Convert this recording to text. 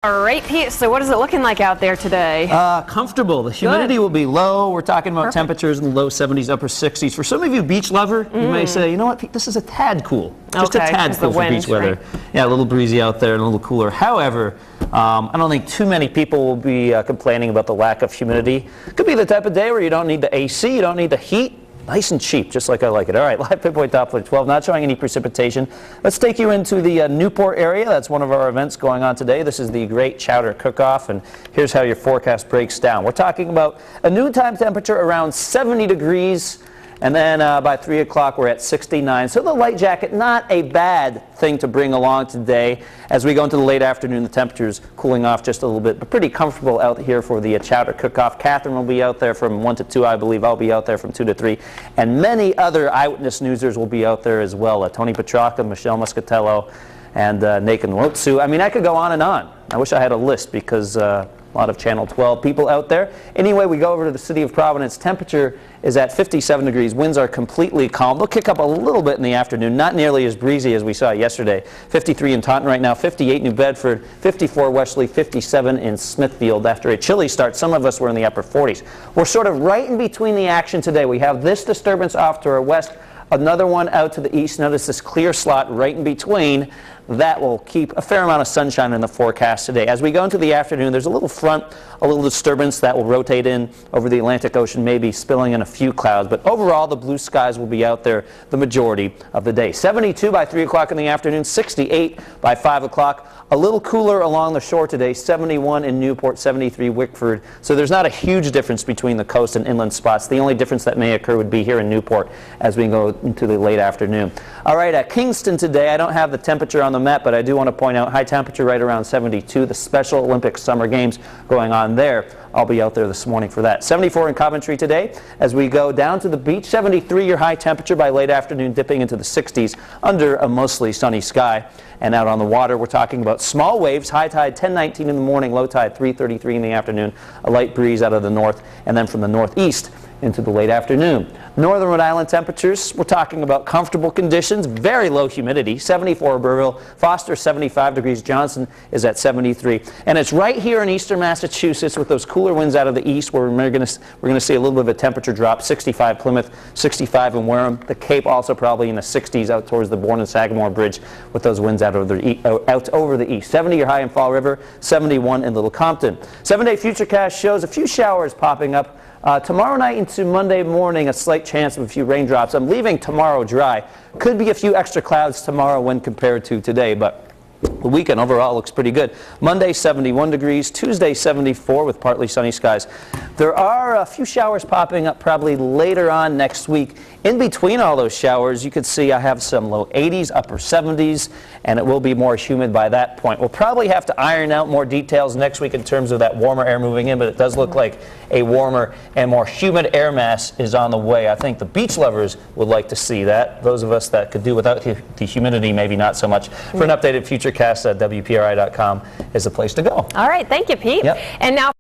All right, Pete, so what is it looking like out there today? Comfortable. The humidity will be low. We're talking about temperatures in the low 70s, upper 60s. For some of you beach lover, you may say, you know what, Pete, this is a tad cool. Just a tad cool for beach weather. Right? Yeah, a little breezy out there and a little cooler. However, I don't think too many people will be complaining about the lack of humidity. It could be the type of day where you don't need the AC, you don't need the heat. Nice and cheap, just like I like it. All right, live pinpoint Doppler 12, not showing any precipitation. Let's take you into the Newport area. That's one of our events going on today. This is the Great Chowder Cook-Off, and here's how your forecast breaks down. We're talking about a noontime temperature around 70 degrees, and then by 3 o'clock we're at 69. So the light jacket, not a bad thing to bring along today. As we go into the late afternoon, the temperature's cooling off just a little bit, but pretty comfortable out here for the Chowder Cook-Off. Catherine will be out there from 1 to 2, I believe. I'll be out there from 2 to 3. And many other Eyewitness Newsers will be out there as well. Tony Petrarca, Michelle Muscatello, and Nathan Wotsu. I mean, I could go on and on. I wish I had a list because a lot of Channel 12 people out there. Anyway, we go over to the city of Providence. Temperature is at 57 degrees. Winds are completely calm. They'll kick up a little bit in the afternoon, not nearly as breezy as we saw yesterday. 53 in Taunton right now, 58 New Bedford, 54 Westerly, 57 in Smithfield. After a chilly start, some of us were in the upper 40s. We're sort of right in between the action today. We have this disturbance off to our west, another one out to the east. Notice this clear slot right in between. That will keep a fair amount of sunshine in the forecast today. As we go into the afternoon, there's a little front, a little disturbance that will rotate in over the Atlantic Ocean, maybe spilling in a few clouds. But overall, the blue skies will be out there the majority of the day. 72 by 3 o'clock in the afternoon, 68 by 5 o'clock. A little cooler along the shore today, 71 in Newport, 73 Wickford. So there's not a huge difference between the coast and inland spots. The only difference that may occur would be here in Newport as we go into the late afternoon. All right, at Kingston today, I don't have the temperature on the map, but I do want to point out high temperature right around 72. The Special Olympics Summer Games going on there. I'll be out there this morning for that. 74 in Coventry today. As we go down to the beach, 73 your high temperature by late afternoon, dipping into the 60s under a mostly sunny sky. And out on the water, we're talking about small waves, high tide 10:19 in the morning, low tide 3:33 in the afternoon, a light breeze out of the north, and then from the northeast into the late afternoon. Northern Rhode Island temperatures, we're talking about comfortable conditions, very low humidity, 74 Burville, Foster 75 degrees, Johnson is at 73. And it's right here in eastern Massachusetts with those cooler winds out of the east where we're going to see a little bit of a temperature drop, 65 Plymouth, 65 in Wareham. The Cape also probably in the 60s out towards the Bourne and Sagamore Bridge with those winds out over the east. 70 your high in Fall River, 71 in Little Compton. 7-day futurecast shows a few showers popping up. Tomorrow night into Monday morning, a slight chance of a few raindrops. I'm leaving tomorrow dry. Could be a few extra clouds tomorrow when compared to today, but the weekend overall looks pretty good. Monday, 71 degrees. Tuesday, 74 with partly sunny skies. There are a few showers popping up probably later on next week. In between all those showers, you can see I have some low 80s, upper 70s, and it will be more humid by that point. We'll probably have to iron out more details next week in terms of that warmer air moving in, but it does look like a warmer and more humid air mass is on the way. I think the beach lovers would like to see that. Those of us that could do without the humidity, maybe not so much. For an updated futurecast, WPRI.com is the place to go. All right, thank you, Pete. Yep. And now